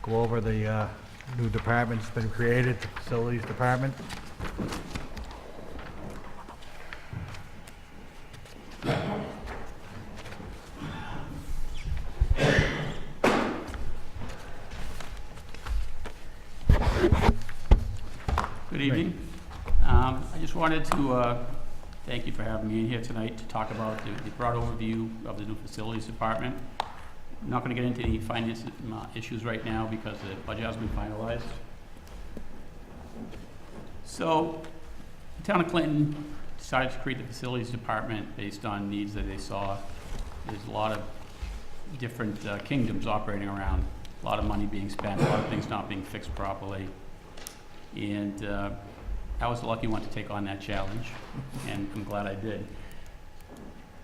go over the new department that's been created, the facilities department. Good evening. I just wanted to thank you for having me in here tonight to talk about the broad overview of the new facilities department. I'm not going to get into any finance issues right now because the budget hasn't been finalized. So, the town of Clinton decided to create the facilities department based on needs that they saw. There's a lot of different kingdoms operating around, a lot of money being spent, a lot of things not being fixed properly. And I was the lucky one to take on that challenge, and I'm glad I did.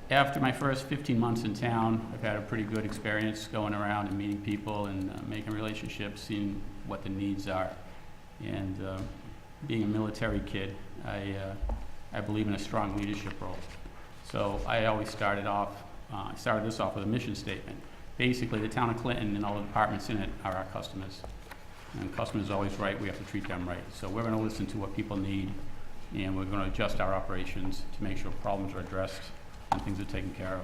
After my first 15 months in town, I've had a pretty good experience going around and meeting people and making relationships, seeing what the needs are. And being a military kid, I believe in a strong leadership role. So I always started this off with a mission statement. Basically, the town of Clinton and all the departments in it are our customers. And customers are always right, we have to treat them right. So we're gonna listen to what people need, and we're gonna adjust our operations to make sure problems are addressed and things are taken care of.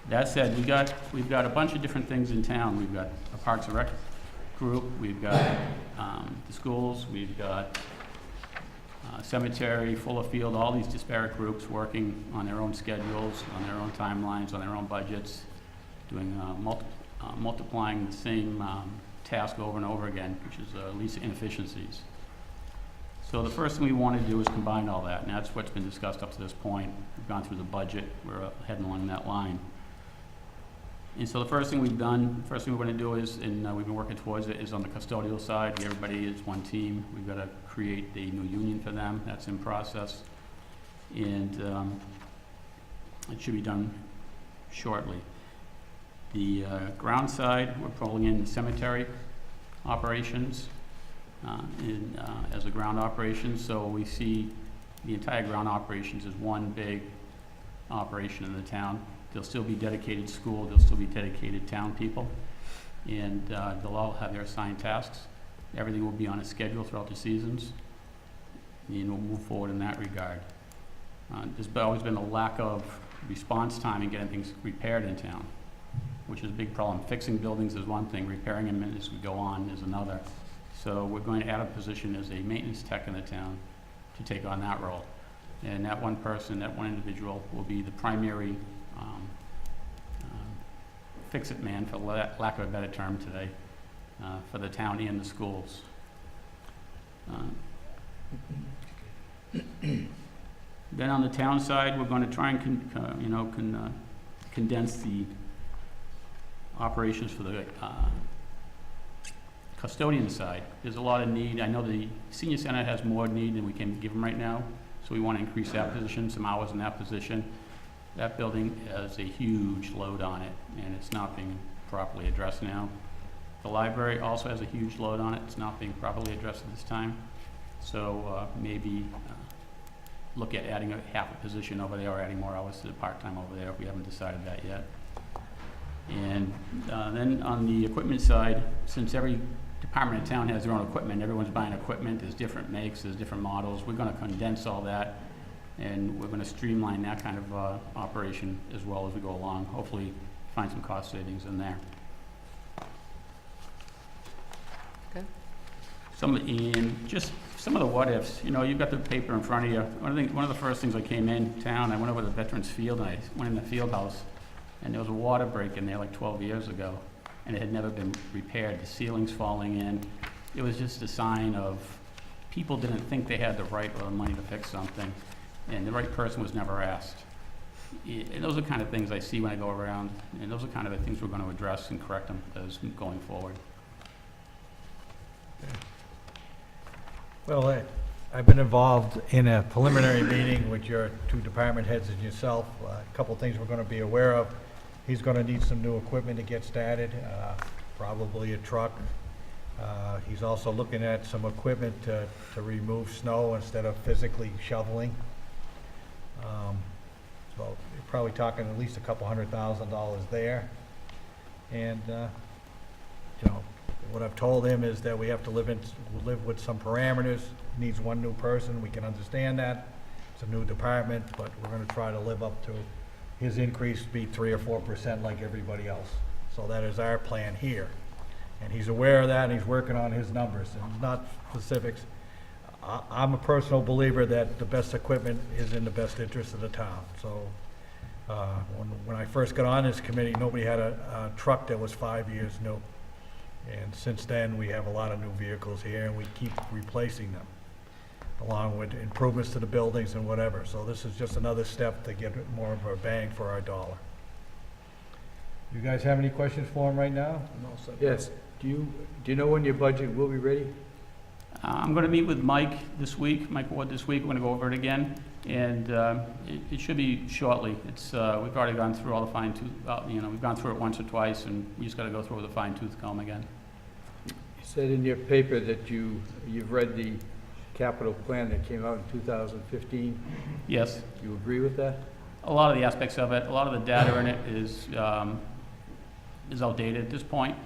That said, we've got a bunch of different things in town. We've got a Parks and Rec group, we've got the schools, we've got cemetery, Fuller Field, all these disparate groups working on their own schedules, on their own timelines, on their own budgets, doing multiplying the same task over and over again, which is least inefficiencies. So the first thing we want to do is combine all that, and that's what's been discussed up to this point. We've gone through the budget, we're heading along that line. And so the first thing we've done, first thing we're going to do is, and we've been working towards it, is on the custodial side. Everybody is one team. We've got to create a new union for them. That's in process. And it should be done shortly. The ground side, we're pulling in cemetery operations as a ground operation. So we see the entire ground operations as one big operation in the town. There'll still be dedicated school, there'll still be dedicated town people, and they'll all have their assigned tasks. Everything will be on a schedule throughout the seasons, and we'll move forward in that regard. There's always been a lack of response time in getting things repaired in town, which is a big problem. Fixing buildings is one thing, repairing them as we go on is another. So we're going to add a position as a maintenance tech in the town to take on that role. And that one person, that one individual will be the primary fix-it man, for lack of a better term today, for the town and the schools. Then on the town side, we're going to try and condense the operations for the custodian side. There's a lot of need. I know the senior center has more need than we can give them right now, so we want to increase that position, some hours in that position. That building has a huge load on it, and it's not being properly addressed now. The library also has a huge load on it. It's not being properly addressed at this time. So maybe look at adding half a position over there or adding more hours to the part-time over there if we haven't decided that yet. And then on the equipment side, since every department in town has their own equipment, everyone's buying equipment, there's different makes, there's different models, we're going to condense all that, and we're going to streamline that kind of operation as well as we go along. Hopefully find some cost savings in there. Okay. Some of the what ifs. You know, you've got the paper in front of you. One of the first things I came in town, I went over to the Veterans Field, and I went in the field house, and there was a water break in there like 12 years ago, and it had never been repaired. The ceiling's falling in. It was just a sign of people didn't think they had the right or the money to fix something, and the right person was never asked. And those are the kind of things I see when I go around, and those are kind of the things we're going to address and correct them as going forward. Well, I've been involved in a preliminary meeting with your two department heads and yourself. A couple things we're going to be aware of. He's going to need some new equipment to get started, probably a truck. He's also looking at some equipment to remove snow instead of physically shoveling. So you're probably talking at least a couple $100,000 there. And you know, what I've told him is that we have to live with some parameters. Needs one new person, we can understand that. It's a new department, but we're gonna try to live up to his increase, be 3 or 4% like everybody else. So that is our plan here. And he's aware of that, and he's working on his numbers, and not specifics. I'm a personal believer that the best equipment is in the best interest of the town. So, when I first got on this committee, nobody had a truck that was 5 years new. And since then, we have a lot of new vehicles here, and we keep replacing them, along with improvements to the buildings and whatever. So this is just another step to get more of a bang for our dollar. You guys have any questions for him right now? Yes. Do you know when your budget will be ready? I'm going to meet with Mike Ward this week. We're going to go over it again, and it should be shortly. It's, we've already gone through all the fine tooth, we've gone through it once or twice, and we just got to go through it with a fine tooth comb again. You said in your paper that you've read the capital plan that came out in 2015. Yes. You agree with that? A lot of the aspects of it, a lot of the data in it is outdated at this point.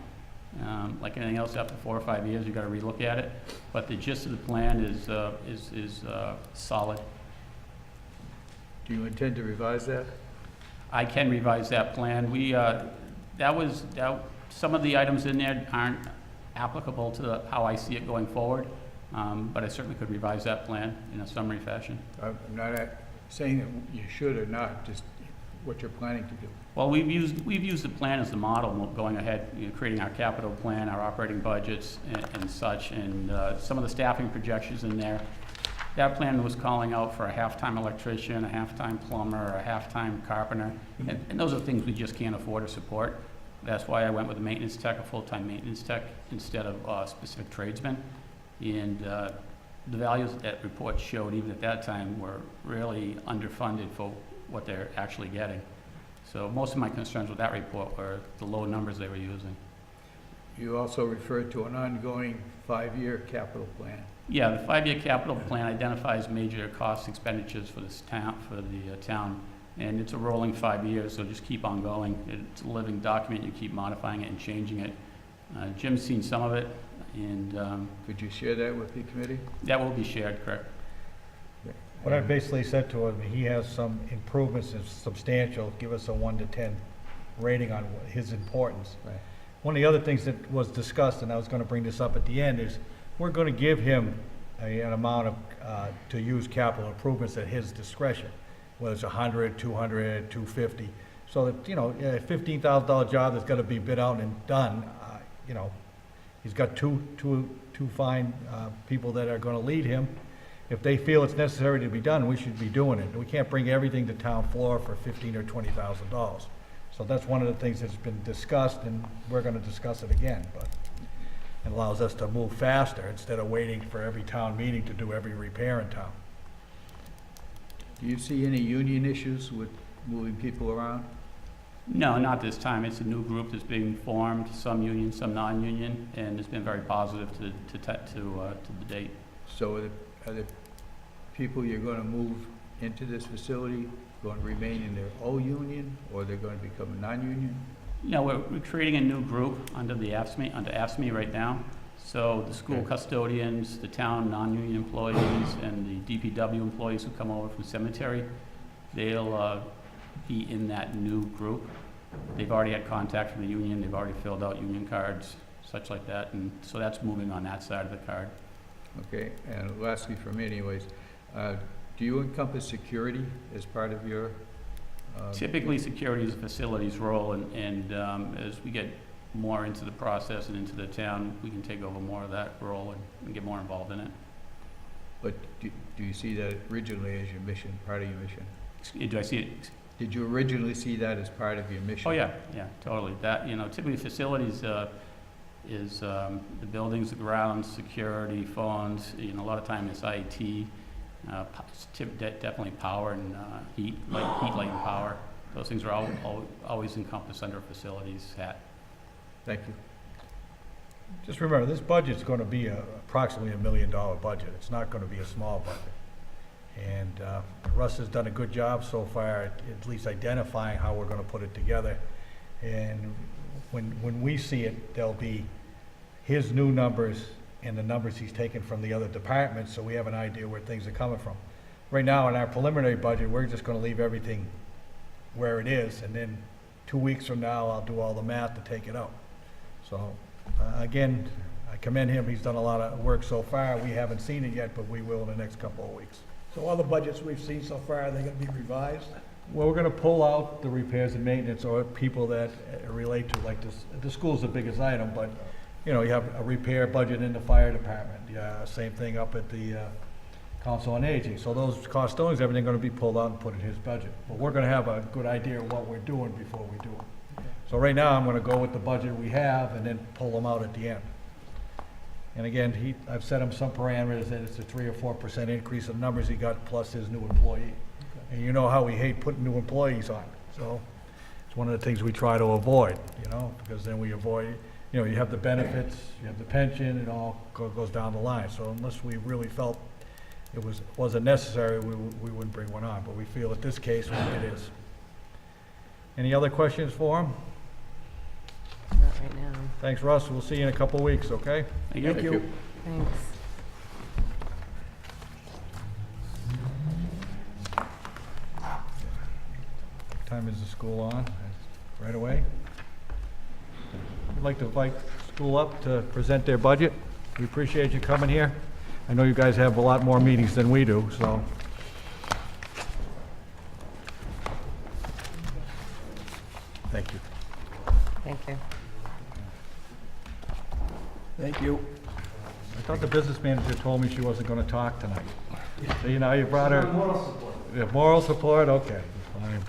Like anything else, after 4 or 5 years, you've got to relook at it. But the gist of the plan is solid. Do you intend to revise that? I can revise that plan. Some of the items in there aren't applicable to how I see it going forward, but I certainly could revise that plan in a summary fashion. I'm not saying that you should or not, just what you're planning to do. Well, we've used the plan as the model going ahead, creating our capital plan, our operating budgets and such, and some of the staffing projections in there. That plan was calling out for a half-time electrician, a half-time plumber, a half-time carpenter, and those are things we just can't afford to support. That's why I went with a maintenance tech, a full-time maintenance tech, instead of a specific tradesman. And the values that report showed, even at that time, were really underfunded for what they're actually getting. So most of my concerns with that report were the low numbers they were using. You also referred to an ongoing 5-year capital plan. Yeah, the 5-year capital plan identifies major cost expenditures for this town, and it's a rolling 5 years, so just keep on going. It's a living document. You keep modifying it and changing it. Jim's seen some of it, and Could you share that with the committee? that will be shared, correct? What I basically said to him, he has some improvements that's substantial, give us a 1 to 10 rating on his importance. Right. One of the other things that was discussed, and I was gonna bring this up at the end, is we're gonna give him an amount of, to use capital improvements at his discretion, whether it's 100, 200, 250. So that, a $15,000 job that's gotta be bid out and done, he's got two fine people that are gonna lead him. If they feel it's necessary to be done, we should be doing it. We can't bring everything to town floor for $15,000 or $20,000. So that's one of the things that's been discussed, and we're gonna discuss it again, but it allows us to move faster instead of waiting for every town meeting to do every repair in town. Do you see any union issues with moving people around? No, not this time. It's a new group that's being formed, some union, some non-union, and it's been very positive to the date. So are the people you're going to move into this facility going to remain in their old union, or they're going to become a non-union? We're creating a new group under AFSCME right now. So the school Okay. custodians, the town non-union employees, and the DPW employees who come over from cemetery, they'll be in that new group. They've already had contact from the union. They've already filled out union cards, such like that, and so that's moving on that side of the card. Okay, and lastly for me anyways, do you encompass security as part of your? Typically, security is a facilities role, and as we get more into the process and into the town, we can take over more of that role and get more involved in it. But do you see that originally as your mission, part of your mission? Do I see it? Did you originally see that as part of your mission? Oh, yeah, totally. That, typically facilities is the buildings, the grounds, security, phones, a lot of time it's IT, definitely power and heat, light and power. Those things are always encompassed under a facilities hat. Thank you. Just remember, this budget's gonna be approximately $1 million budget. It's not gonna be a small budget. And Russ has done a good job so far at least identifying how we're gonna put it together. And when we see it, there'll be his new numbers and the numbers he's taken from the other departments, so we have an idea where things are coming from. Right now, in our preliminary budget, we're just gonna leave everything where it is, and then 2 weeks from now, I'll do all the math to take it out. So, again, I commend him, he's done a lot of work so far. We haven't seen it yet, but we will in the next couple of weeks. So all the budgets we've seen so far, are they gonna be revised? Well, we're gonna pull out the repairs and maintenance or people that relate to, like this, the school's the biggest item, but, you know, you have a repair budget in the fire department. Yeah, same thing up at the, Council on Aging. So those costings, everything gonna be pulled out and put in his budget. But we're gonna have a good idea of what we're doing before we do it. So right now, I'm gonna go with the budget we have and then pull them out at the end. And again, I've set him some parameters, that it's a 3 or 4% increase in numbers he got plus his new employee. And you know how we hate putting new employees on, so it's one of the things we try to avoid, you know, because then we avoid, you know, you have the benefits, you have the pension, it all goes down the line. So unless we really felt it wasn't necessary, we wouldn't bring one on, but we feel at this case it is. Any other questions for him? Not right now. Thanks, Russ, we'll see you in a couple of weeks, okay? Thank you. Thank you. Thanks. Time is the school on? Right away? I'd like to invite school up to present their budget. We appreciate you coming here. I know you guys have a lot more meetings than we do, so. Thank you. Thank you. Thank you. I thought the business manager told me she wasn't gonna talk tonight. So, you know, you brought her. Moral support. Yeah, moral support, okay, fine.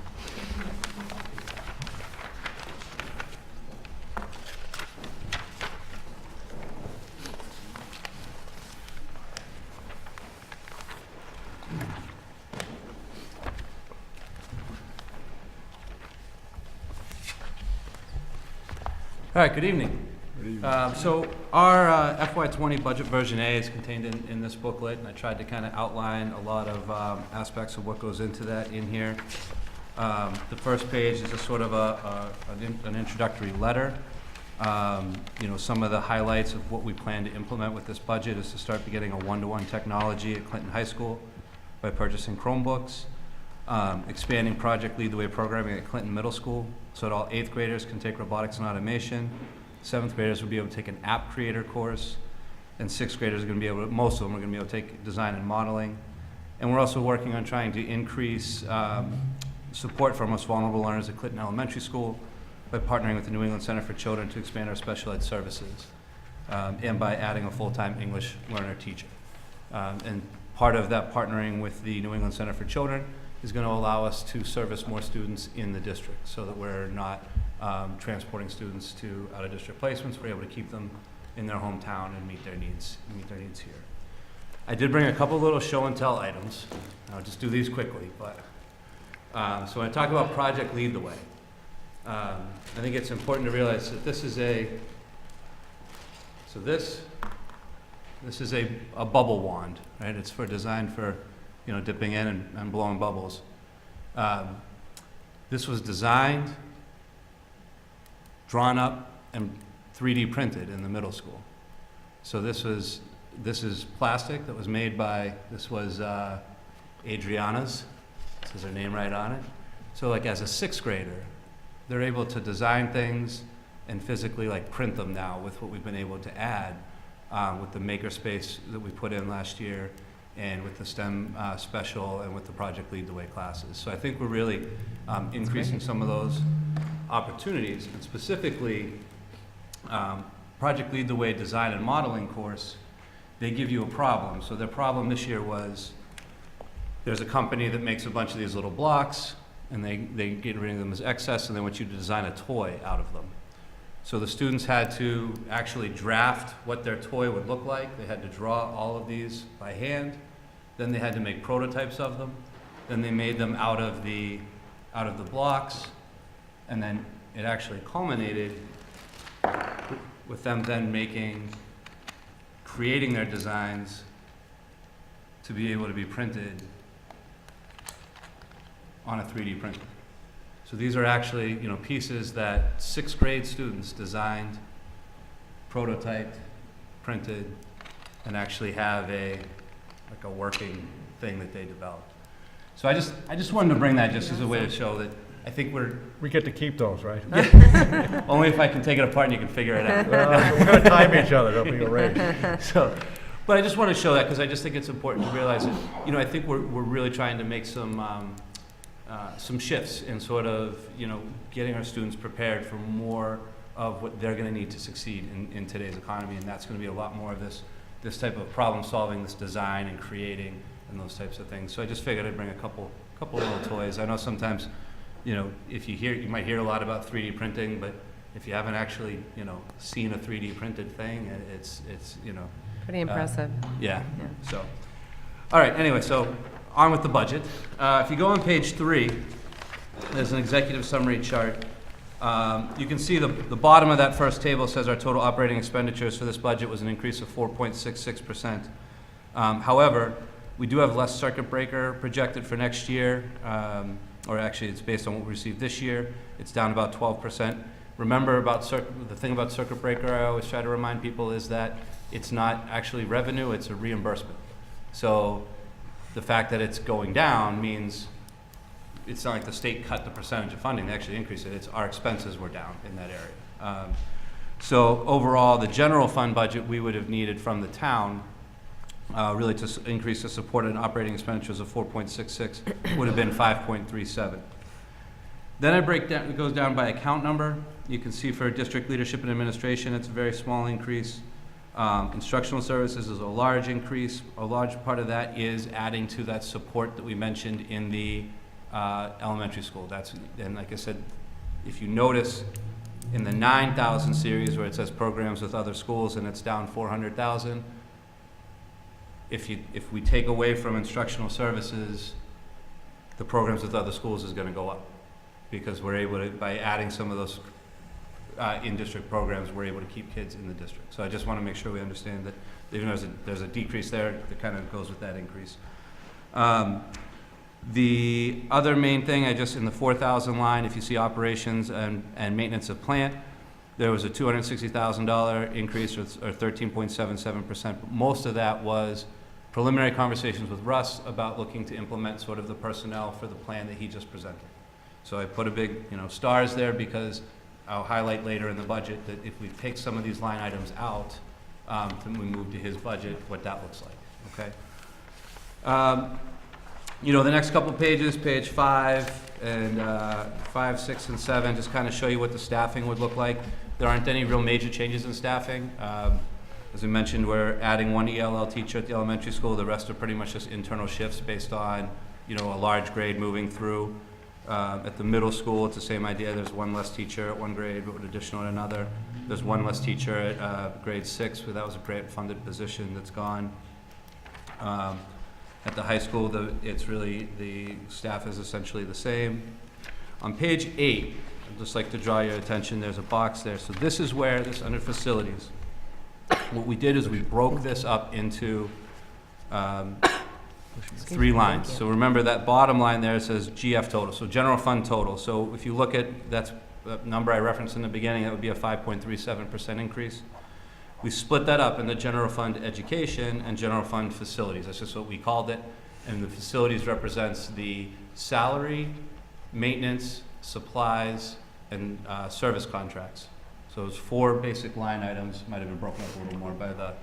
All right, good evening. So our FY '20 budget version A is contained in this booklet, and I tried to kind of outline a lot of aspects of what goes into that in here. The first page is a sort of an introductory letter. You know, some of the highlights of what we plan to implement with this budget is to start getting a one-to-one technology at Clinton High School by purchasing Chromebooks, expanding Project Lead the Way programming at Clinton Middle School so that all 8th graders can take robotics and automation. 7th graders will be able to take an app creator course, and 6th graders are going to be able to, most of them are going to be able to take design and modeling. And we're also working on trying to increase support for our most vulnerable learners at Clinton Elementary School by partnering with the New England Center for Children to expand our special ed services, and by adding a full-time English learner teacher. And part of that partnering with the New England Center for Children is going to allow us to service more students in the district so that we're not transporting students to out-of-district placements. We're able to keep them in their hometown and meet their needs here. I did bring a couple little show and tell items. I'll just do these quickly, but so when I talk about Project Lead the Way, I think it's important to realize that this is a bubble wand, right? It's designed for, you know, dipping in and blowing bubbles. This was designed, drawn up, and 3D printed in the middle school. So this is plastic that was made by, this was Adriana's. This has her name right on it. So like as a 6th grader, they're able to design things and physically like print them now with what we've been able to add with the makerspace that we put in last year, and with the STEM special, and with the Project Lead the Way classes. So I think we're really increasing some of those opportunities, and specifically Project Lead the Way design and modeling course, they give you a problem. So their problem this year was there's a company that makes a bunch of these little blocks, and they get rid of them as excess, and they want you to design a toy out of them. So the students had to actually draft what their toy would look like. They had to draw all of these by hand. Then they had to make prototypes of them. Then they made them out of the blocks. And then it actually culminated with them then creating their designs to be able to be printed on a 3D printer. So these are actually, you know, pieces that 6th grade students designed, prototyped, printed, and actually have a working thing that they developed. So I just wanted to bring that just as a way to show that I think we're, We get to keep those, right? only if I can take it apart and you can figure it out. Well, we're gonna time each other, there'll be a race. So, but I just want to show that because I just think it's important to realize that, I think we're really trying to make some shifts in sort of, getting our students prepared for more of what they're going to need to succeed in today's economy, and that's going to be a lot more of this type of problem solving, this design and creating and those types of things. So I just figured I'd bring a couple little toys. I know sometimes, if you might hear a lot about 3D printing, but if you haven't actually, seen a 3D printed thing, it's Pretty impressive. yeah. Yeah. So, all right, anyway, so on with the budget. If you go on page 3, there's an executive summary chart. You can see the bottom of that first table says our total operating expenditures for this budget was an increase of 4.66%. However, we do have less circuit breaker projected for next year, or actually it's based on what we received this year. It's down about 12%. Remember the thing about circuit breaker I always try to remind people is that it's not actually revenue, it's a reimbursement. So the fact that it's going down means it's not like the state cut the percentage of funding, they actually increased it. It's our expenses were down in that area. So overall, the general fund budget we would have needed from the town really to increase the support and operating expenditures of 4.66 would have been 5.37. Then I break down, it goes down by account number. You can see for district leadership and administration, it's a very small increase. Instructional services is a large increase. A large part of that is adding to that support that we mentioned in the elementary school. And like I said, if you notice in the 9,000 series where it says programs with other schools and it's down 400,000, if we take away from instructional services, the programs with other schools is going to go up because we're able to, by adding some of those in-district programs, we're able to keep kids in the district. So I just want to make sure we understand that even though there's a decrease there, that kind of goes with that increase. The other main thing, in the 4,000 line, if you see operations and maintenance of plant, there was a $260,000 increase, or 13.77%. Most of that was preliminary conversations with Russ about looking to implement sort of the personnel for the plan that he just presented. So I put a big, stars there because I'll highlight later in the budget that if we take some of these line items out, then we move to his budget, what that looks like, okay? The next couple pages, page 5 and 5, 6, and 7, just kind of show you what the staffing would look like. There aren't any real major changes in staffing. As we mentioned, we're adding 1 ELL teacher at the elementary school. The rest are pretty much just internal shifts based on, a large grade moving through. At the middle school, it's the same idea. There's 1 less teacher at 1 grade, but with additional at another. There's 1 less teacher at grade 6, but that was a grant-funded position that's gone. At the high school, the staff is essentially the same. On page 8, I'd just like to draw your attention, there's a box there. So this is where, under facilities, what we did is we broke this up into 3 lines. So remember that bottom line there says GF total, so general fund total. So if you look at that number I referenced in the beginning, that would be a 5.37% increase. We split that up in the general fund education and general fund facilities. That's just what we called it. And the facilities represents the salary, maintenance, supplies, and service contracts. So it's 4 basic line items, might have been broken up a little more by the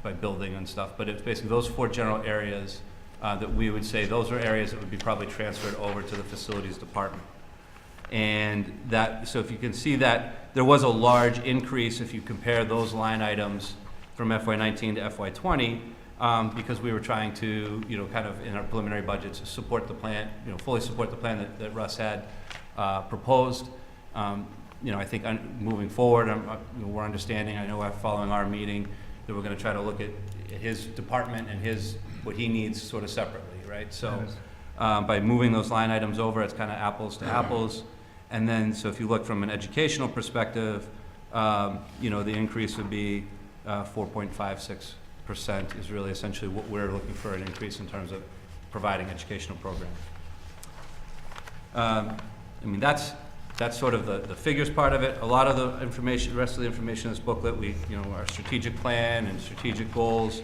by building and stuff, but it's basically those 4 general areas that we would say those are areas that would be probably transferred over to the facilities department. And so if you can see that there was a large increase if you compare those line items from FY19 to FY20, because we were trying to, kind of in our preliminary budgets support the plan, fully support the plan that Russ had proposed. I think moving forward, we're understanding, I know we're following our meeting, that we're going to try to look at his department and what he needs sort of separately, right? So by moving those line items over, it's kind of apples to apples. And then, so if you look from an educational perspective, the increase would be 4.56% is really essentially what we're looking for an increase in terms of providing educational programs. That's That's sort of the figures part of it. A lot of the information, the rest of the information in this booklet, our strategic plan and strategic goals,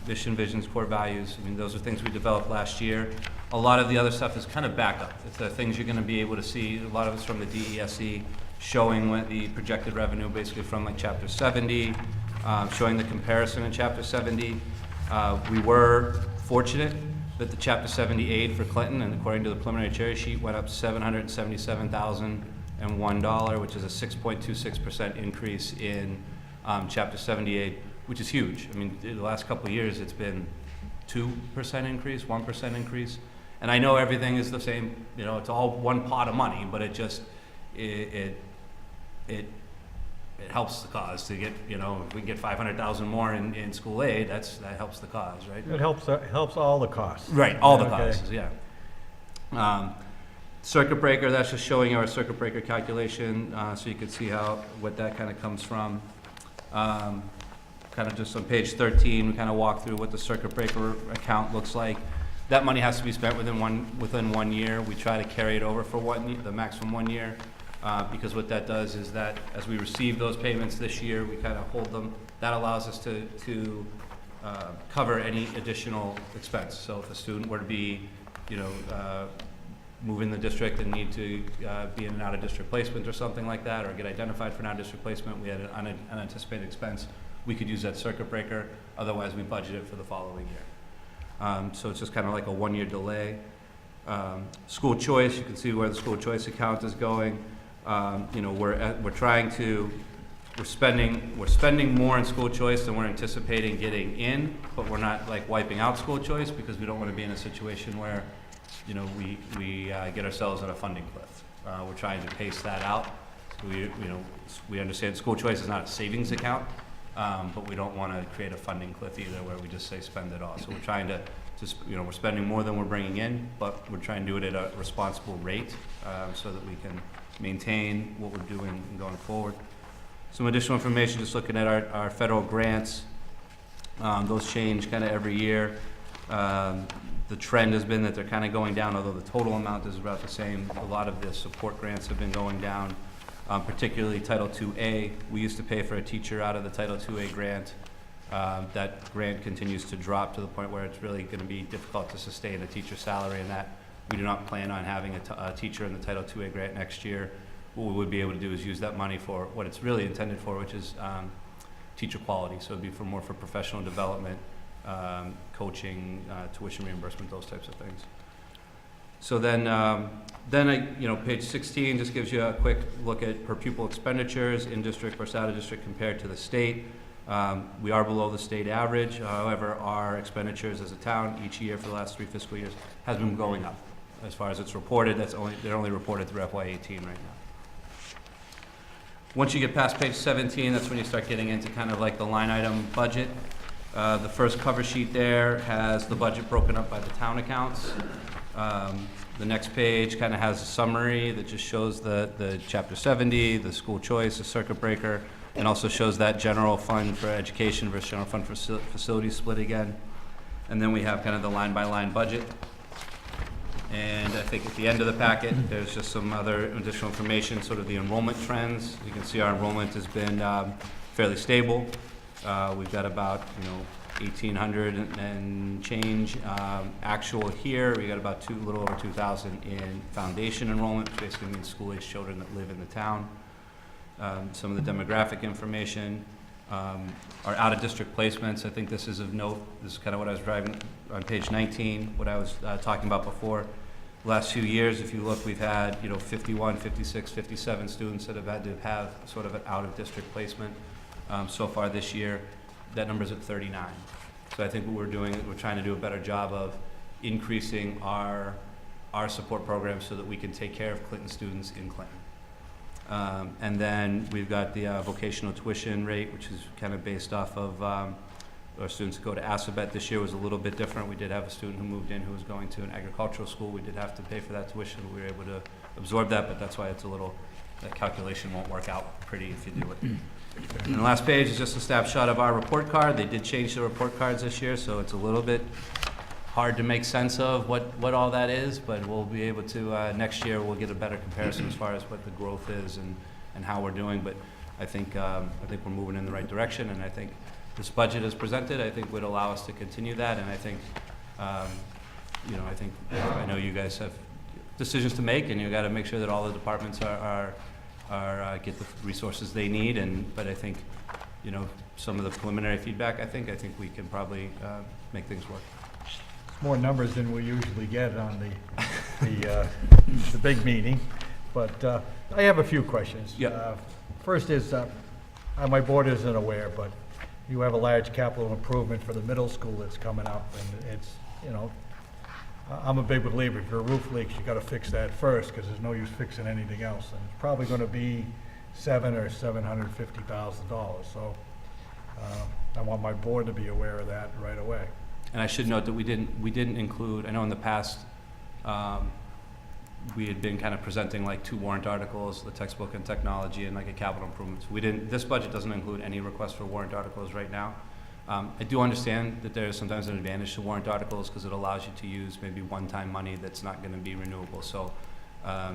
mission, visions, core values. I mean, those are things we developed last year. A lot of the other stuff is kind of backup. It's the things you're gonna be able to see. A lot of it's from the DESE, showing what the projected revenue basically from like Chapter 70, showing the comparison in Chapter 70. We were fortunate that the Chapter 70 aid for Clinton, and according to the preliminary cherry sheet, went up $777,001, which is a 6.26% increase in Chapter 70 aid, which is huge. I mean, the last couple of years, it's been 2% increase, 1% increase. And I know everything is the same, it's all one pot of money, but it just, it helps the cause to get, if we can get 500,000 more in school aid, that helps the cause, right? It helps all the costs. Right, all the Okay. causes, yeah. Circuit breaker, that's just showing you our circuit breaker calculation, so you can see what that kind of comes from. Kind of just on page 13, we kind of walk through what the circuit breaker account looks like. That money has to be spent within 1 year. We try to carry it over for the maximum 1 year. Because what that does is that as we receive those payments this year, we kind of hold them. That allows us to cover any additional expense. So if a student were to be, move in the district and need to be in an out-of-district placement or something like that, or get identified for an out-of-district placement, we had an unanticipated expense, we could use that circuit breaker. Otherwise, we budget it for the following year. So it's just kind of like a 1-year delay. School choice, you can see where the school choice account is going. We're spending more in school choice than we're anticipating getting in, but we're not like wiping out school choice because we don't want to be in a situation where, we get ourselves in a funding cliff. We're trying to pace that out. We understand school choice is not a savings account, but we don't want to create a funding cliff either where we just say spend it all. So we're trying to we're spending more than we're bringing in, but we're trying to do it at a responsible rate so that we can maintain what we're doing going forward. Some additional information, just looking at our federal grants. Those change kind of every year. The trend has been that they're kind of going down, although the total amount is about the same. A lot of the support grants have been going down, particularly Title II-A. We used to pay for a teacher out of the Title II-A grant. That grant continues to drop to the point where it's really going to be difficult to sustain a teacher's salary, and that we do not plan on having a teacher in the Title II-A grant next year. What we would be able to do is use that money for what it's really intended for, which is teacher quality. So it'd be more for professional development, coaching, tuition reimbursement, those types of things. So then page 16 just gives you a quick look at per pupil expenditures in district versus out of district compared to the state. We are below the state average. However, our expenditures as a town each year for the last 3 fiscal years has been going up. As far as it's reported, they're only reported through FY18 right now. Once you get past page 17, that's when you start getting into kind of like the line item budget. The first cover sheet there has the budget broken up by the town accounts. The next page kind of has a summary that just shows the Chapter 70, the school choice, the circuit breaker, and also shows that general fund for education versus general fund for facilities split again. And then we have kind of the line-by-line budget. And I think at the end of the packet, there's just some other additional information, sort of the enrollment trends. You can see our enrollment has been fairly stable. We've got about 1,800 and change actual here. We got about a little over 2,000 in foundation enrollment, which basically means school-age children that live in the town. Some of the demographic information, our out-of-district placements. I think this is of note. This is kind of what I was driving on page 19, what I was talking about before. The last few years, if you look, we've had 51, 56, 57 students that have had to have sort of an out-of-district placement. So far this year, that number's at 39. So I think what we're doing, we're trying to do a better job of increasing our support programs so that we can take care of Clinton students in Clinton. And then we've got the vocational tuition rate, which is kind of based off of our students who go to Assabet. This year was a little bit different. We did have a student who moved in who was going to an agricultural school. We did have to pay for that tuition. We were able to absorb that, but that's why it's that calculation won't work out pretty if you do it. And the last page is just a snapshot of our report card. They did change the report cards this year, so it's a little bit hard to make sense of what all that is, but we'll be able to, next year, we'll get a better comparison as far as what the growth is and how we're doing. But I think we're moving in the right direction, and I think this budget as presented, I think would allow us to continue that. And I think, I know you guys have decisions to make, and you got to make sure that all the departments are get the resources they need. But I think, some of the preliminary feedback, I think we can probably make things work. More numbers than we usually get on the big meeting, but I have a few questions. Yeah. First is, my board isn't aware, but you have a large capital improvement for the middle school that's coming up, and it's, I'm a big believer, if your roof leaks, you gotta fix that first, because there's no use fixing anything else, and it's probably gonna be $750,000, so I want my board to be aware of that right away. And I should note that we didn't include, I know in the past, we had been kind of presenting like 2 warrant articles, the textbook and technology, and like a capital improvements. This budget doesn't include any requests for warrant articles right now. I do understand that there is sometimes an advantage to warrant articles because it allows you to use maybe one-time money that's not going to be renewable. So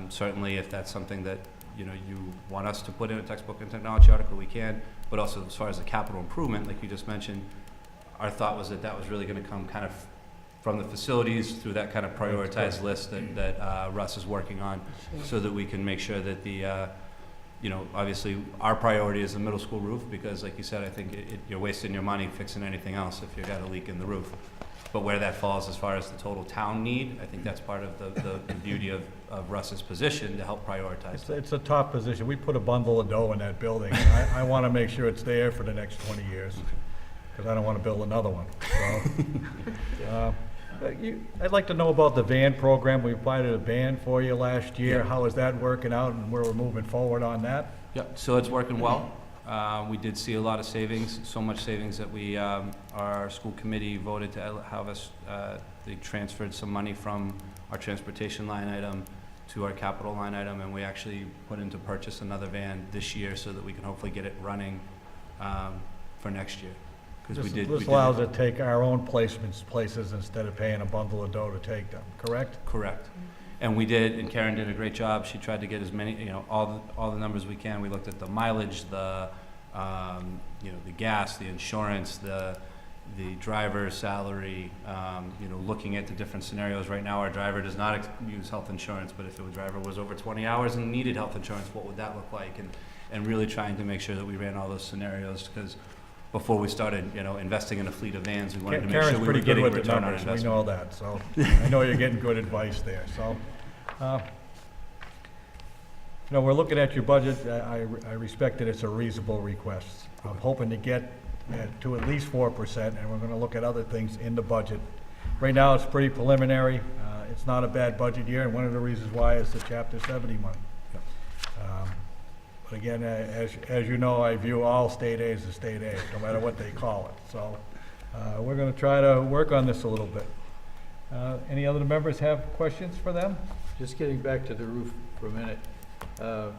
certainly if that's something that you want us to put in a textbook and technology article, we can. But also as far as the capital improvement, like you just mentioned, our thought was that was really going to come kind of from the facilities through that kind of prioritized list that Russ is working on, so that we can make sure that the obviously our priority is the middle school roof, because like you said, I think you're wasting your money fixing anything else if you've got a leak in the roof. But where that falls as far as the total town need, I think that's part of the beauty of Russ's position to help prioritize. It's a top position. We put a bundle of dough in that building. I want to make sure it's there for the next 20 years, because I don't want to build another one. So, I'd like to know about the van program. We provided a van for you last year. Yeah. How is that working out, and where we're moving forward on that? Yep, so it's working well. We did see a lot of savings, so much savings that our school committee voted to have us, they transferred some money from our transportation line item to our capital line item, and we actually put in to purchase another van this year so that we can hopefully get it running for next year. This allows us to take our own places instead of paying a bundle of dough to take them, correct? Correct. And we did, and Karen did a great job. She tried to get as many, all the numbers we can. We looked at the mileage, the gas, the insurance, the driver's salary, looking at the different scenarios. Right now, our driver does not use health insurance, but if the driver was over 20 hours and needed health insurance, what would that look like? And really trying to make sure that we ran all those scenarios, because before we started, investing in a fleet of vans, we wanted to make sure we were getting a return on investment. We know that, so I know you're getting good advice there. So, we're looking at your budget. I respect that it's a reasonable request. I'm hoping to get to at least 4%, and we're going to look at other things in the budget. Right now, it's pretty preliminary. It's not a bad budget year, and one of the reasons why is the Chapter 70 money. But again, as you know, I view all state aid as state aid, no matter what they call it. So we're going to try to work on this a little bit. Any other members have questions for them? Just getting back to the roof for a minute.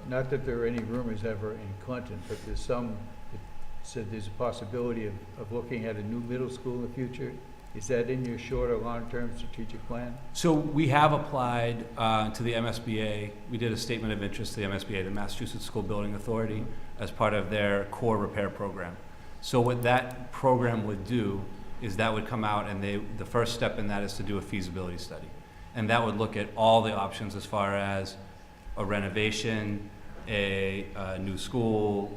Not that there are any rumors ever in Clinton, but there's some that said there's a possibility of looking at a new middle school in the future. Is that in your short or long-term strategic plan? So we have applied to the MSBA. We did a statement of interest to the MSBA, the Massachusetts School Building Authority, as part of their core repair program. So what that program would do is that would come out, and the first step in that is to do a feasibility study. And that would look at all the options as far as a renovation, a new school,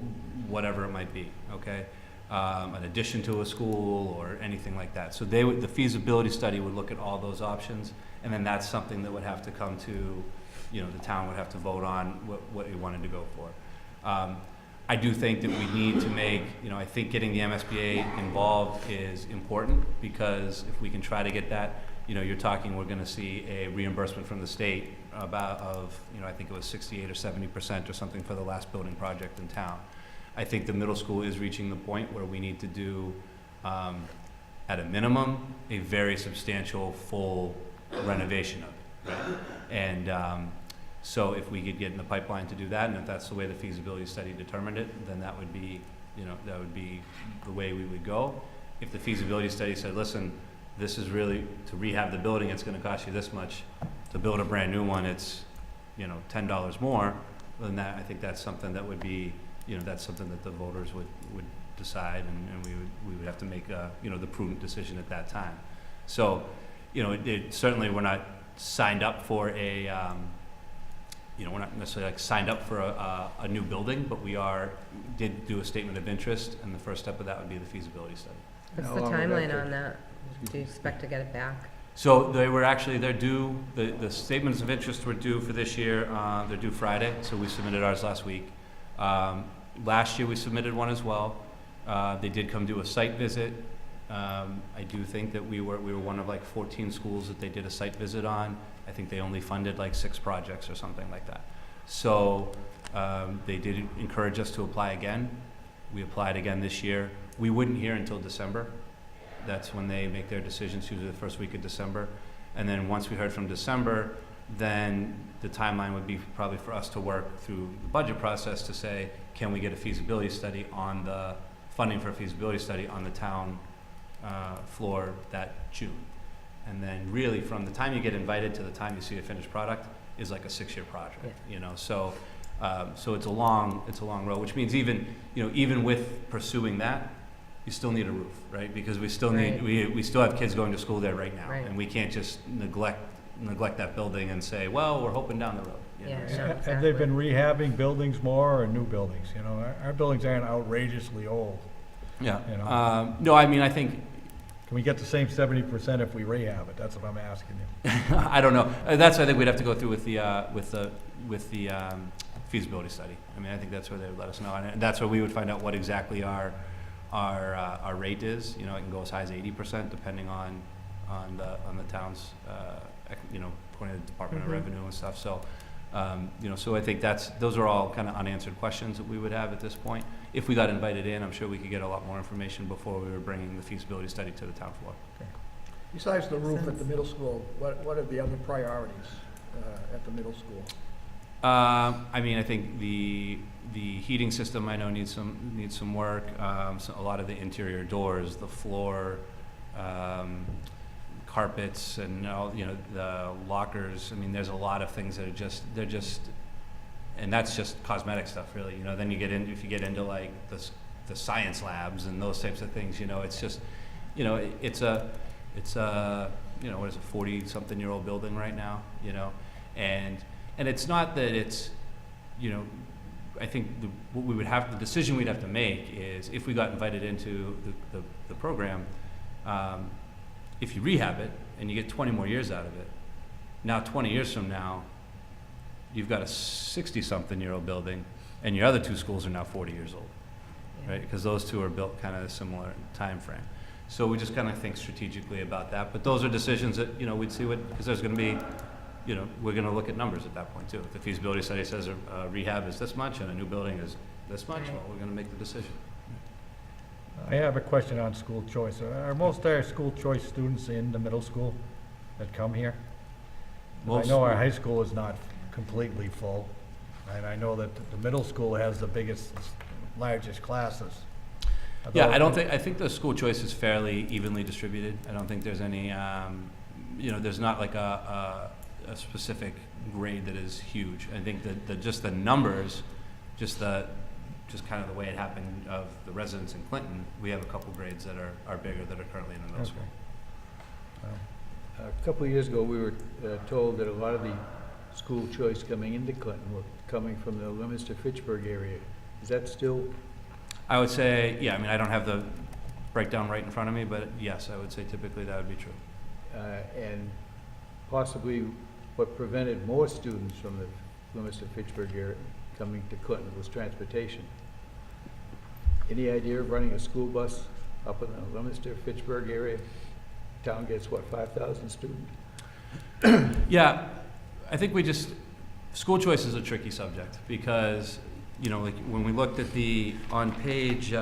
whatever it might be, okay? An addition to a school or anything like that. So the feasibility study would look at all those options, and then that's something that would have to come to, the town would have to vote on what you wanted to go for. I do think that we need to make, I think getting the MSBA involved is important, because if we can try to get that, you're talking, we're going to see a reimbursement from the state I think it was 68 or 70% or something for the last building project in town. I think the middle school is reaching the point where we need to do, at a minimum, a very substantial full renovation of it, right? And so if we could get in the pipeline to do that, and if that's the way the feasibility study determined it, then that would be, that would be the way we would go. If the feasibility study said, listen, this is really, to rehab the building, it's gonna cost you this much. To build a brand new one, it's, you know, $10 more, then that, I think that's something that would be, you know, that's something that the voters would decide, and we would have to make, you know, the prudent decision at that time. So, you know, certainly we're not signed up for a, you know, we're not necessarily like signed up for a new building, but we did do a statement of interest, and the first step of that would be the feasibility study. What's How the long would that timeline take? on that? Do you expect to get it back? So they're due, the statements of interest were due for this year, they're due Friday, so we submitted ours last week. Last year we submitted one as well. They did come do a site visit. I do think that we were one of like 14 schools that they did a site visit on. I think they only funded like 6 projects or something like that. So they did encourage us to apply again. We applied again this year. We wouldn't hear until December. That's when they make their decisions, usually the first week of December. And then once we heard from December, then the timeline would be probably for us to work through the budget process to say, can we get a feasibility study on the funding for a feasibility study on the town floor that June. And then really from the time you get invited to the time you see a finished product is like a 6-year project, you know, so it's a long road, which means even with pursuing that, you still need a roof, right? Because we still need, we still have kids going to school there right now. Right. And we can't just neglect that building and say, well, we're hoping down the road. You know? Yeah. So- No, Have they been rehabbing buildings more or new buildings? You know, our buildings aren't outrageously old. Yeah. You know. No, I mean, I think, Can we get the same 70% if we rehab it? That's what I'm asking you. I don't know. That's, I think we'd have to go through with the feasibility study. I mean, I think that's where they would let us know. And that's where we would find out what exactly our rate is. You know, it can go as high as 80% depending on the town's, you know, according to the Department of Revenue and stuff. So, you know, so I think those are all kind of unanswered questions that we would have at this point. If we got invited in, I'm sure we could get a lot more information before we were bringing the feasibility study to the town floor. Besides the roof at the middle school, what are the other priorities at the middle school? I mean, I think the heating system I know needs some work. So a lot of the interior doors, the floor, carpets, and all, you know, the lockers. I mean, there's a lot of things that are just, and that's just cosmetic stuff, really. You know, then if you get into like the science labs and those types of things, you know, it's just, you know, it's a you know, what is it, 40-something-year-old building right now, you know, and it's not that it's, you know, I think the decision we'd have to make is if we got invited into the program, if you rehab it and you get 20 more years out of it, now 20 years from now, you've got a 60-something-year-old building, and your other 2 schools are now 40 years old, right? Because those 2 are built kind of a similar time frame. So we just kind of think strategically about that. But those are decisions that, you know, we'd see because there's going to be, you know, we're going to look at numbers at that point too. If the feasibility study says a rehab is this much and a new building is this much, well, we're going to make the decision. I have a question on school choice. Are most of our school choice students in the middle school that come here? 'Cause I know our high school is not completely full, and I know that the middle school has the largest classes. Yeah, I think the school choice is fairly evenly distributed. I don't think there's any, you know, there's not like a specific grade that is huge. I think that just the numbers, just kind of the way it happened of the residents in Clinton, we have a couple grades that are bigger that are currently in the middle Okay. school. A couple of years ago, we were told that a lot of the school choice coming into Clinton were coming from the Leominster-Fitchburg area. Is that still? I would say, yeah, I mean, I don't have the breakdown right in front of me, but yes, I would say typically that would be true. And possibly what prevented more students from the Leominster-Fitchburg area coming to Clinton was transportation. Any idea of running a school bus up in the Leominster-Fitchburg area? Town gets, what, 5,000 students? Yeah, I think school choice is a tricky subject because, you know, like when we looked at on page,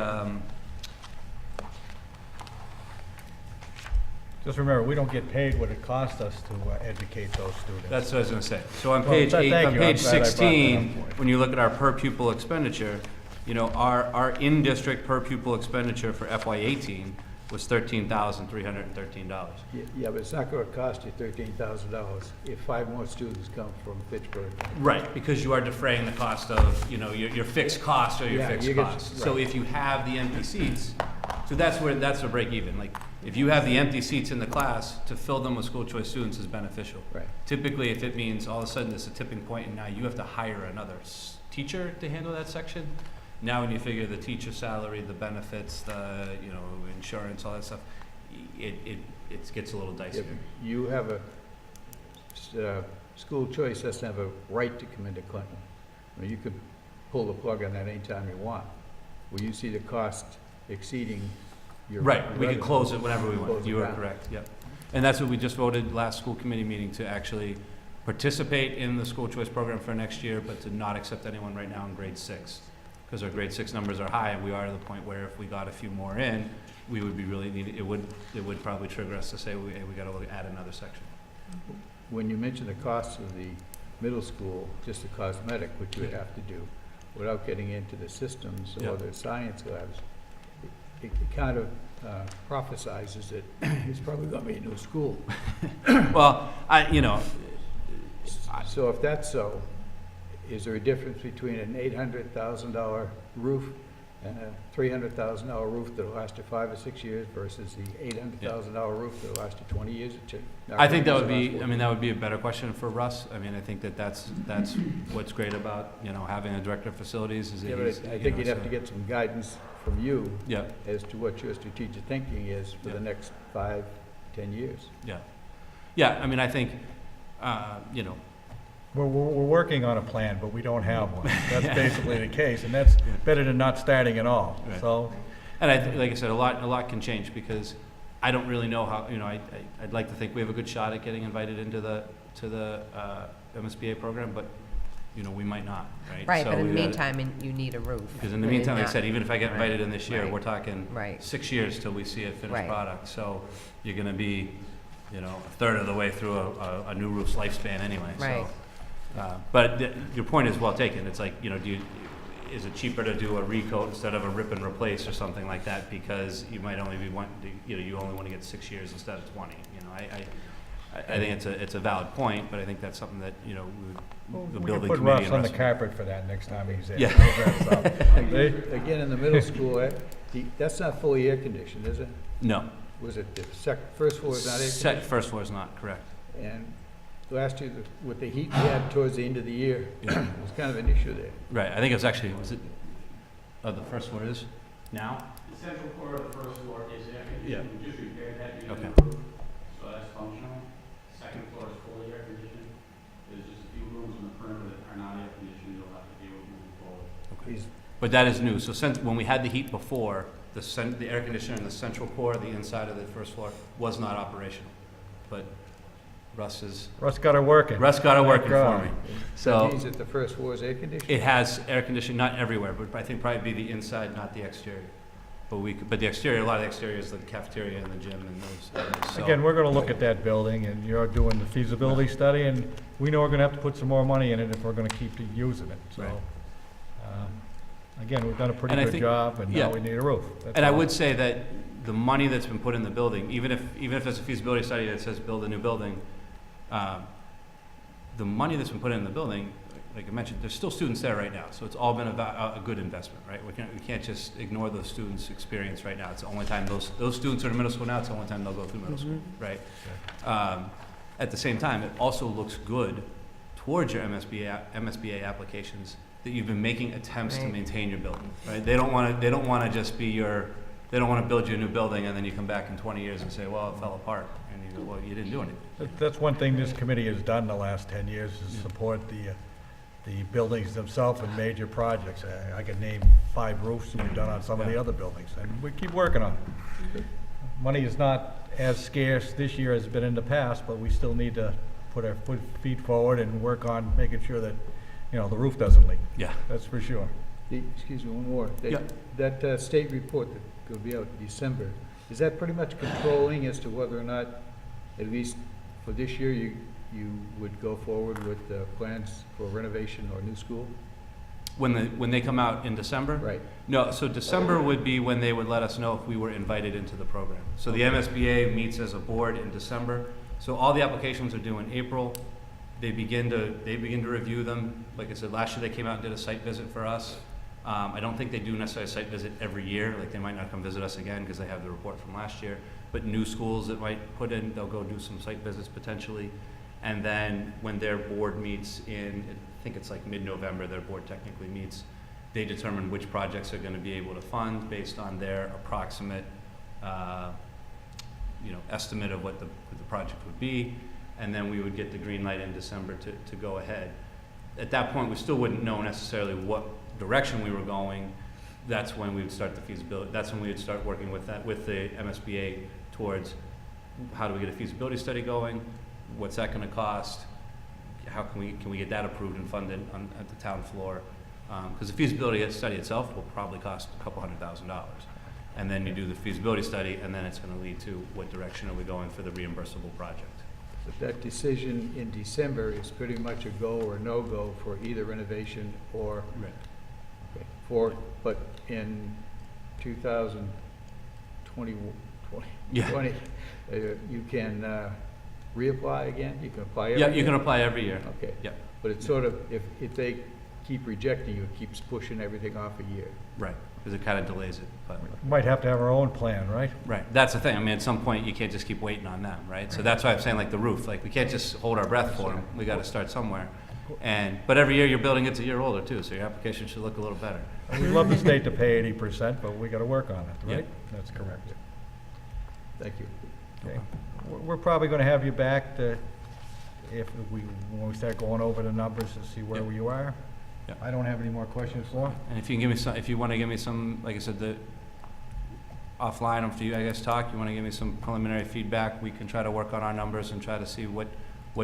Just remember, we don't get paid what it costs us to educate those students. that's what I was gonna say. So on Well, page thank you. I'm page glad I brought that 16, up. when you look at our per pupil expenditure, you know, our in-district per pupil expenditure for FY18 was $13,313. Yeah, but it's not gonna cost you $13,000 if 5 more students come from Fitchburg. Right, because you are defraying the cost of, you know, your fixed costs or your Yeah, fixed you get- costs. So right. if you have the empty seats, so that's a break even. Like, if you have the empty seats in the class, to fill them with school choice students is beneficial. Right. Typically, if it means all of a sudden there's a tipping point and now you have to hire another teacher to handle that section, now when you figure the teacher salary, the benefits, the, you know, insurance, all that stuff, it gets a little dicey. If you have school choice doesn't have a right to come into Clinton. I mean, you could pull the plug on that anytime you want. When you see the cost exceeding your. Right, we revenue, could close it whenever we close want. it You are down. correct, yep. And that's what we just voted last school committee meeting, to actually participate in the school choice program for next year, but to not accept anyone right now in grade 6. Because our grade 6 numbers are high, and we are to the point where if we got a few more in, we would be really needed, it would probably trigger us to say, hey, we gotta look, add another section. When you mention the cost of the middle school, just the cosmetic, which you would have to do, without getting into the systems Yeah. or the science labs, it kind of prophesizes that it's probably gonna be a new school. Well, So if that's so, is there a difference between an $800,000 roof and a $300,000 roof that'll last you 5 or 6 years versus the $800,000 roof that'll last you 20 years? I think that would be, that would be a better question for Russ. I mean, I think that's what's great about, you know, having a director of facilities is that Yeah, he's, but I you think know, you'd have so- to get some guidance from you Yeah, as to what your strategic thinking is for Yeah. the next 5, 10 years. yeah. Yeah, I mean, I think, you know, We're working on a plan, but we don't have one. That's basically the case, and that's better than not starting at all. Right. So, and like I said, a lot can change, because I don't really know how, you know, I'd like to think we have a good shot at getting invited into the MSBA program, but, you know, we might not, right? Right, So but in the we gotta- meantime, you need a roof. Because in the I mean, meantime, like I not- said, even if I get invited in this year, Right. we're talking Right. 6 years till we see a finished Right. product. So you're gonna be, you know, a third of the way through a new roof's lifespan anyway, so. Right. But your point is well taken. It's like, you know, is it cheaper to do a recoat instead of a rip and replace or something like that? Because you might only be you only want to get 6 years instead of 20. You know, I think it's a valid point, but I think that's something that, you know, the we can building put committee Russ and on the Russ- carpet for that next time he's there. Yeah. How's that sound? Again, in the middle school, that's not fully air conditioned, is it? No, Was it the first floor is not air conditioned? first floor is not correct. And last year, with the heat we had towards the end of the year, it was kind of an issue there. Right, I think it was actually, the first floor is now? The central core of the first floor is air Yeah. conditioned, we just repaired that unit Okay. in the roof, so that's functional. Second floor is fully air conditioned, there's just a few rooms in the perimeter that are not air conditioned, you'll have to deal with moving forward. He's- But that is new, so when we had the heat before, the air conditioner in the central core, the inside of the first floor, was not operational. But Russ Got her working. got it working for God. me. That So means that the first floor is air conditioned? it has air conditioning, not everywhere, but I think probably be the inside, not the exterior. But the exterior, a lot of the exterior is the cafeteria and the gym and those areas. So- Again, we're gonna look at that building, and you're doing the feasibility study, and we know we're gonna have to put some more money in it if we're gonna keep using it, so. Right. Again, we've done a pretty And I good think- job, and yeah. now we need a roof. That's And I all. would say that the money that's been put in the building, even if there's a feasibility study that says build a new building, the money that's been put in the building, like I mentioned, there's still students there right now, so it's all been a good investment, right? We can't just ignore those students' experience right now. It's the only time those students are in middle school now, it's the only time they'll go through middle school, right? At the same time, it also looks good towards your MSBA applications that you've been making attempts to Right. maintain your building, right? They don't want to just be they don't want to build you a new building and then you come back in 20 years and say, well, it fell apart. And you go, well, you didn't do anything. That's one thing this committee has done the last 10 years, is support the buildings themselves and major projects. I could name 5 roofs that we've done on some of the Yeah. other buildings, and we keep working on it. Money is not as scarce this year as it's been in the past, but we still need to put our feet forward and work on making sure that, you know, the roof doesn't leak. Yeah. That's for sure. Excuse me, one more. Yeah. That state report that will be out in December, is that pretty much controlling as to whether or not, at least for this year, you would go forward with plans for renovation or new school? when they come out in December? Right. No, so December would be when they would let us know if we were invited into the program. So the MSBA meets as a board in December. So all the applications are due in April. They begin to review them. Like I said, last year they came out and did a site visit for us. I don't think they do necessarily a site visit every year. Like they might not come visit us again because they have the report from last year. But new schools that might put in, they'll go do some site visits potentially. And then when their board meets in, I think it's like mid-November, their board technically meets, they determine which projects are gonna be able to fund based on their approximate, estimate of what the project would be. And then we would get the green light in December to go ahead. At that point, we still wouldn't know necessarily what direction we were going. That's when we would start the feasibility, that's when we would start working with the MSBA towards how do we get a feasibility study going? What's that gonna cost? How can we get that approved and funded at the town floor? Because the feasibility study itself will probably cost a couple $100,000. And then you do the feasibility study, and then it's gonna lead to what direction are we going for the reimbursable project. But that decision in December is pretty much a go or no-go for either renovation or, okay, but in 2020, Yeah. You can reapply again? You can apply every Yeah, year? you can apply every year. Okay. Yeah. But it's sort of, if they keep rejecting you, it keeps pushing everything off a year. Right, because it kind of delays it, but. We might have to have our own plan, right? Right, that's the thing, I mean, at some point, you can't just keep waiting on them, right? So that's why I'm saying like the roof, like, we can't just hold our breath for them, we gotta start somewhere. But every year you're building it's a year older too, so your application should look a little better. We'd love the state to pay 80%, but we gotta work on it, right? Yeah. That's correct. Thank you. Okay. We're probably gonna have you back to, when we start going over the numbers to see where Yeah. you are. Yeah. I don't have any more questions for you. And if you can give me some, if you wanna give me some, like I said, offline, after you guys talk, you wanna give me some preliminary feedback, we can try to work on our numbers and try to see what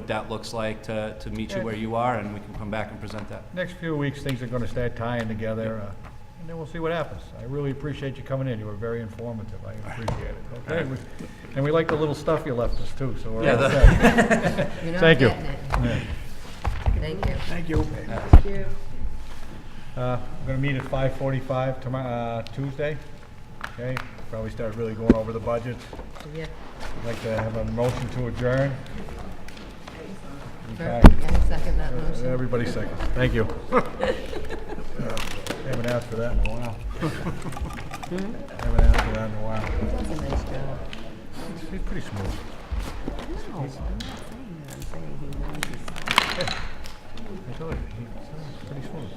that looks like to meet you where you are, and we can come back and present that. Next few weeks, things are gonna start tying together, and then we'll see what happens. I really appreciate you coming in. You were very informative. I appreciate it. Okay? And we like the little stuff you left us too, so we're Yeah, all set. You're not Thank you. getting it. Yeah. Thank you. Thank you. Thank you. We're gonna meet at 5:45 tomorrow, Tuesday. Okay? Probably start really going over the budget. Yeah. I'd like to have a motion to adjourn. Okay. I second that motion. Everybody seconds. Thank you. Haven't asked for that in a while. Haven't asked for that in a while. He does a nice job. He's pretty smooth. No, I'm not saying that. I'm saying he knows his I told you, he's pretty smooth.